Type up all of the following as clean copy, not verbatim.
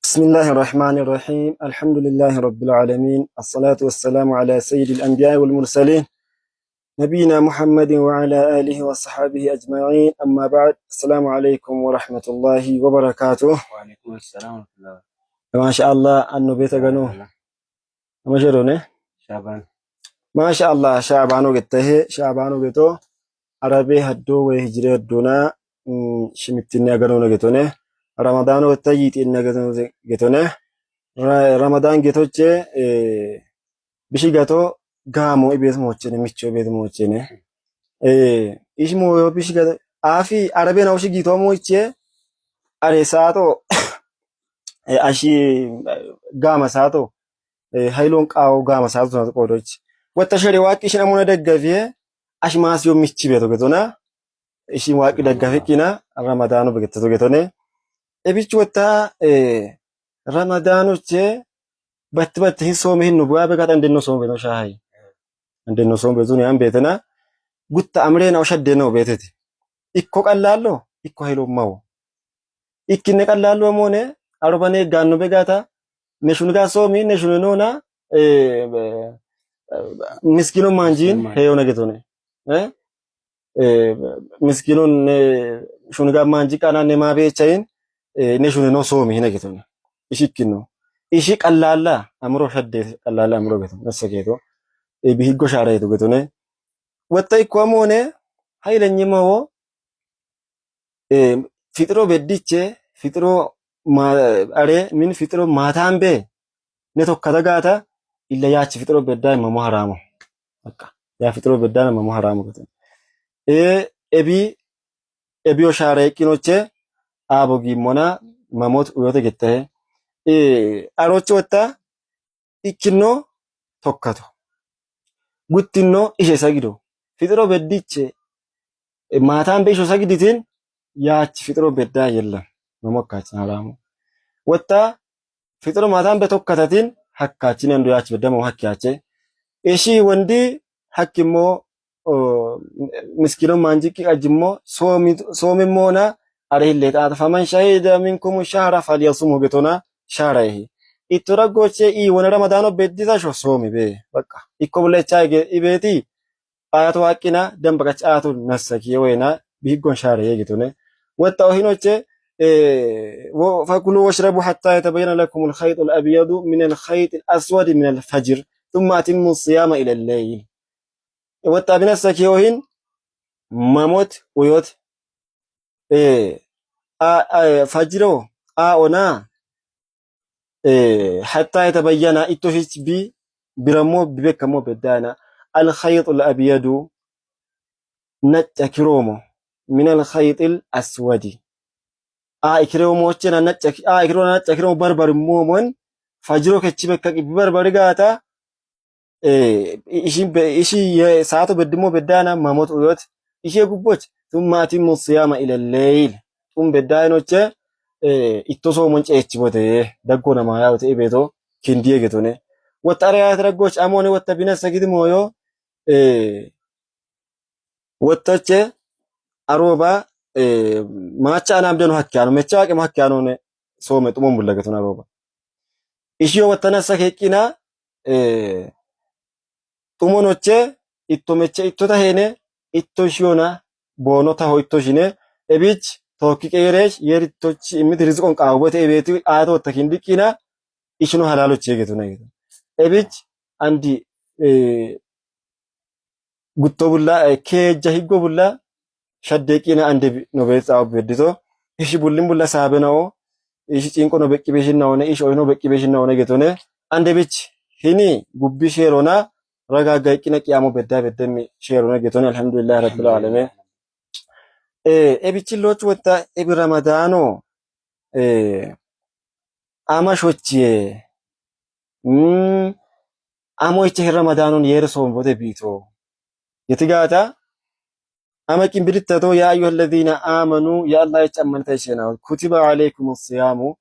بسم الله الرحمن الرحيم الحمد لله رب العالمين الصلاة والسلام على سيد الأنبياء والمرسلين نبينا محمد وعلى آله وصحبه أجمعين أما بعد السلام عليكم ورحمة الله وبركاته. وعليكم السلام ورحمة الله. ما شاء الله أنو بيت غنو ما شرونه شعبان ما شاء الله شعبانو جته شعبانو جتو عربي هدو وهجري الدونا شمتني غنو نجتونه رمضان وتجيت إن جتونه رمضان جتوچه بشي جاتو غامو إبيت موچنه ميچو بيت موچنه إيش مو بشي جاتو آفي عربي ناوشي جيتو موچه أري ساتو أشي غاما ساتو هايلون قاو غاما ساتو ساتو قودوچ وتشري واقي شنا مون دغفيه أش ماسيو ميچي بيتو جتونا إيش واقي دغفي كينا رمضانو بيتو جتونه إبيچ وتا رمضانوچه بات هنسوم هنو بوابة قد عندنا صوم بينو شاهي عندنا صوم بيزوني عم بيتنا قلت أمرين أو شدنا بيتتي إكو قلالو إكو هيلو ماو إكيني قلالو مونه أرباني غانو بيغاتا نشونو غا صومي نشونو نونا مسكينو مانجين هيو نجتوني مسكينو شونو غا مانجي كانا نما بيچاين نشونو نو صومي نجتوني إشيكينو إشي قلالا أمرو شدي قلالا أمرو بيتو نسكيتو بيهيغو شاريتو جتونه وتاي كومونه هاي لنيمو فيترو بديچه فيترو ما أري من فيترو ماتامبه نتو كدغاتا إلا ياچ فيترو بداي ممو حرامو بقى يا فيترو بداي ممو حرامو جتونه ابيو شاريكينوچه ابوغي مونا مموت ويوته جته أروچ وتا إكينو توكاتو guttino ishe sagido fitro beddiche maataan beesho sagiditin yaachi fitro beddaa yella mamokkaachin haramu watta fitro maataan be tokkatatin hakkaachin ando yaachi beddaa mamo hakkiyaache ishi wandi hakkimmoo miskino manjiki ajimmoo soomimmoona arehillee taata faman shahida minkum shahra falyasumhu getona shahrahi ittora goche I wona ramadano beddisa sho soomi be bakka ikko bulecha ibeti ayatu waqina dambaqach ayatu nasaki wena bigon share yegitune wata ohinoche fakulu washrabu hatta yatabayyana lakum al-khayt al-abyad min al-khayt al-aswad min al-fajr thumma atimmu as-siyama ila al-layl wata binasaki ohin mamot uyot fajro ona حتى يتبين إتوفيت بي برمو ببكمو بدانا الخيط الأبيض نتكرومو من الخيط الأسود إكرومو وچنا إكرومو نتكرومو بربر مومن فجرو كتشبك بربر غاتا إشي ساعتو بدمو بدانا ماموت ويوت إشي قبوت ثم أتمو الصيام إلى الليل ثم بدانا itto soomonce echibote daggo nama yaawte ibeto kindiye getone wattare yaat raggoch amone watta binasa gidi moyo wattache aroba maacha anamdeno hakkano mecha waqe hakkano ne soome tumon bulla getona aroba ishiyo wattana sakekina tumonoche itto mecha ittota hene itto shiona bonota ho itto shine ebich توكي كيرش يرتوش إمد رزقون قاوبة إبيتي آتو تكيندكينا إشنو حلالو تشيكتو نايتو إبيت عندي قطو بلا كيجا هيقو بلا شدكينا عندي نوبيت أو بيدتو إشي بولين بلا سابناو إشي تينكو نوبكي بيشن ناونا إشي أوي نوبكي بيشن ناونا جتوني عندي بيت هني قبي شيرونا رغا غايكينا كيامو بدا بدمي شيرونا جتوني الحمد لله رب العالمين ebichilloch wata ebi ramadano ama shochie amo ichi ramadanon yer sombote bito yetigata ama kimbiritato ya ayyuhalladhina amanu ya allah ichamanita ishena kutiba alaykumus siyamu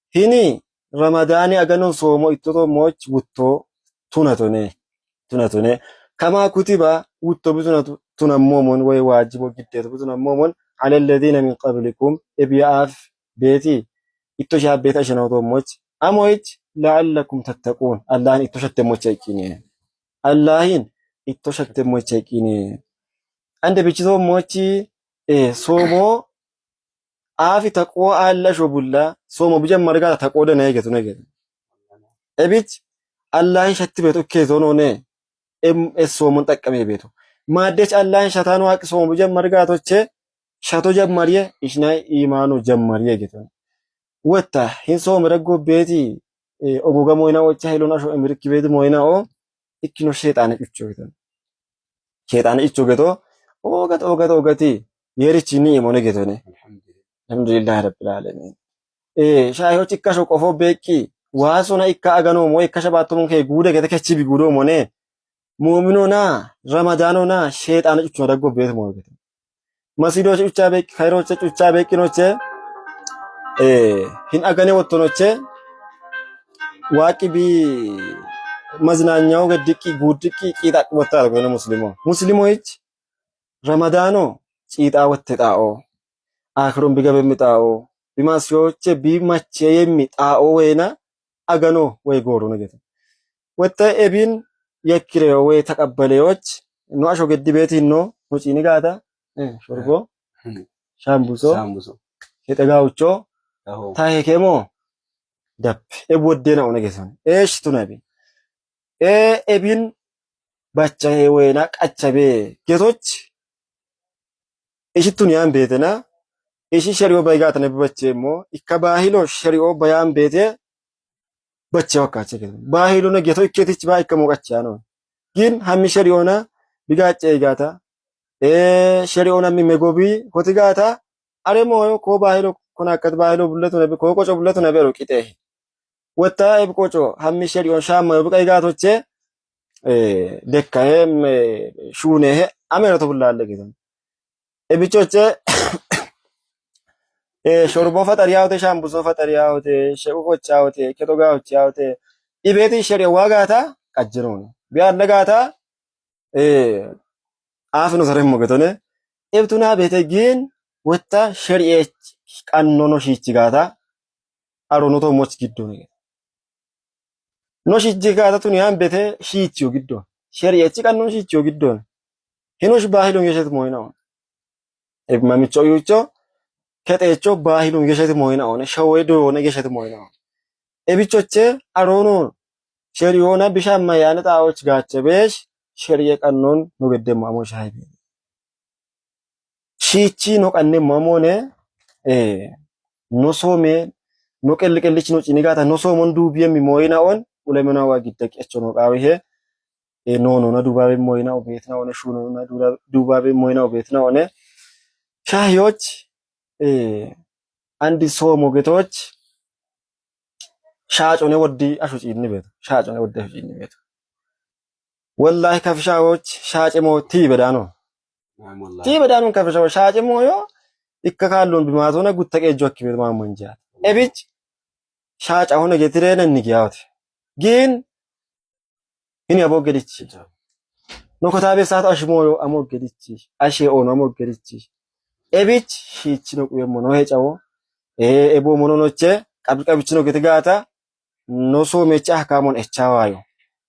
hini ramadani aganon somo ittoto moch wutto tunatone kama kutiba wutto bitunatu تنمومون ويواجب جدته تنمومون على الذين من قبلكم ابياف بيتي itto shaabbeeta shanawto moch amoich la'allakum tattaqun Allahin itto shatte mocha ikine Allahin itto shatte mocha ikine ande bichito mochi somo afi taqo alla shobulla somo bijam marga taqo de negetu negetu ebich Allahin shatti beto kezonone somon ጠቀመ ቤቱ ማደች አላህን ሸታኑ አቅ ሶሙ ጀመር ጋቶቼ ሸቶ ጀመርየ ኢሽናይ ኢማኑ ጀመርየ ጌቶ ወታ ሂንሶ መረጎ ቤቲ ኦጎጋ ሞይና ወቻ ሄሎና ሾ እምርክ ቤት ሞይና ኦ ኢክኖ ሸይጣን እቹ ጌቶ ሸይጣን እቹ ጌቶ ኦገቲ የሪቺኒ ሞነ ጌቶ ነ አልሐምዱሊላህ ረብል ዓለሚን ሻይሆች ኢካሾ ቆፎ ቤቂ ዋሱና ኢካ አገኖ ሞይ ከሸባቱን ከ ጉደ ገተከቺ ቢጉዶ ሞነ ሙእሚኑና ረመዳኑና ሸይጣን ጩቹ ደጎ ቤት ሞገት መስጊዶች ጩቻ ቤቅ ካይሮች ጩቻ ቤቂኖቼ ሂን አገኔ ወጥቶኖቼ ዋቂቢ መዝናኛው ገድቂ ጉድቂ ቂጣ ወጣል ነው ሙስሊሞች ረመዳኑ ቂጣ ወጥጣኦ አክሩም ቢገብ የሚጣኦ ቢማስዮች ቢማቼ የሚጣኦ ወይና አገኖ ወይ ጎሩ ነገት ወጣ ኤቢን የክሬው ወይ ተቀበሌዎች ነው አሾ ገድ ቤት ነው ሙጪኒ ጋታ ሾርቦ ሻምቡሶ የጠጋውቾ ታሄኬሞ ደብ ኤቦዴ ነው ነገሰን እሺ ቱነቢ ኤቢን ባቻዬ ወይና ቀቸቤ ጌቶች እሺቱን ያን ቤተና እሺ ሸሪዮ ባይጋት ነብበቼሞ ኢከባሂሎ ሸሪዮ ባያን ቤቴ በቻው ካቸ ባሂሉ ነው ጌቶ እከቲች ባይ ከሞቀቻ ነው ግን ሀሚ ሸሪዮና ቢጋጨ ይጋታ ሸሪዮና ሚመጎቢ ሆትጋታ አሬሞ ኮ ባሂሉ ኮናከት ባሂሉ ብለቱ ነብ ኮ ቆጮ ብለቱ ነበር ቂጤ ወታ እብቆጮ ሀሚ ሸሪዮን ሻማ በቀይ ጋቶቼ ደካየም ሹኔ አመረቱ ብላለ ጌታ እብቾቼ ሾርቦ ፈጠሪያውቴ ሻምቡሶ ፈጠሪያውቴ ሸቆቆቻውቴ ከቶጋውቻውቴ ኢቤቲ ሸሪዮ ዋጋታ ቀጅኖ ነው ቢያለጋታ አፍኖ ሰረሞ ገቶነ ኤብቱና ቤተ ግን ወታ ሸሪኤች ቀኖኖ ሺቺ ጋታ አሮኖቶ ሞች ግዶ ነው ኖ ሺቺ ጋታ ቱን ያን ቤተ ሺቺው ግዶ ሸሪኤች ቀኖኖ ሺቺው ግዶ ሄኖሽ ባህሉን የሸት ሞይናው ኤብማሚቾ ዩቾ ከጤቾ ባህሉን የሸት ሞይናው ነው ሸወዶ ነው የሸት ሞይናው ኤቢቾቼ አሮኖ ሸሪዮና ቢሻማ ያነጣዎች ጋቸበሽ ሸሪየ ቀኖን ነው ገደማ ሞሽ ሃይቤ ሺቺ ነው ቀነ ማሞኔ ኖሶሜ ነው ቀልቀልች ነው ጭኒጋታ ኖሶሞን ዱብ የሚሞይናውን ኡለመናዋ ግደቀቾ ነው ቃዊሄ ኖ ነው ዱባቤ ሞይናው ቤት ነው ሹ ነው ዱባቤ ሞይናው ቤት ነው ነ ሻህዮች አንዲ ሶሞ ጌቶች ሻጮኔ ወዲ አሹጪኒ ቤት ሻጮኔ ወዲ አሹጪኒ ቤት ወላሂ ከፍሻዎች ሻጭሞ ቲበዳኖ ቲበዳኖ ከፍሻው ሻጭሞ ዮ ይከካሉን ቢማቶነ ጉተቀጆ አክቤት ማሞንጃ ኤቢች ሻጫ ሆነ ጌትሬነ ንጊያውት ግን ይን ያቦገዲች ነው ኮታቤ ሳት አሽሞዮ አሞገዲች አሼኦ ነው አሞገዲች ኤቢች ሺቺ ነው ቆየሞ ነው ሄጫው ኤቦ ሞኖኖቼ ቀብቀብች ነው ገትጋታ ኖሶ ሜጫ ካሞን እቻዋዩ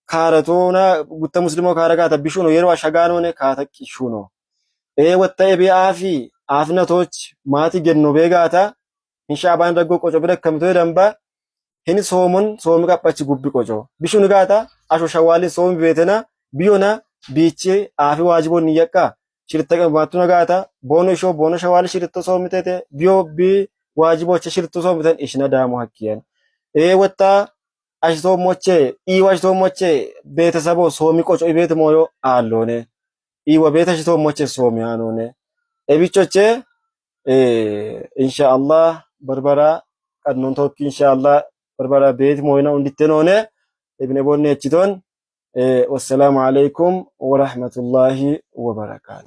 ካረቶና ጉተ ሙስሊሞ ካረጋታ ቢሹ ነው የሯ ሸጋኖ ነ ካተቂሹ ነው ወጣ ቢአፊ አፍነቶች ማቲ ገኖ ቤጋታ ኢንሻባን ደጎ ቆጮ ብደከምቶ ደንባ ሂን ሶሙን ሶም ቀጳች ጉቢ ቆጮ ቢሹ ንጋታ አሾ ሸዋሊ ሶም ቤተና ቢዮና ቢቺ አፊ ዋጅቦን ይየቃ ሽርተቀ ማቱ ነጋታ ቦኖ ሸዋሊ ሽርቶ ሶምቴቴ ቢዮ ቢ ዋጅቦች ሽርቶ ሶምተን ኢሽና ዳሙ ሐቂያን ወጣ አሽቶሞቼ ኢዋሽቶሞቼ ቤተሰቦ ሶሚ ቆጮ ቤት ሞዮ አሎኔ ኢወ ቤተሽቶሞቼ ሶሚ አኖኔ ኤቢቾቼ ኢንሻአላህ በርበራ ቀኖን ቶክ ኢንሻአላህ በርበራ ቤት ሞይናው እንድትኖነ ኢብነ ቦኔ እቺቶን ወሰላሙ አለይኩም ወራህመቱላሂ ወበረካቱ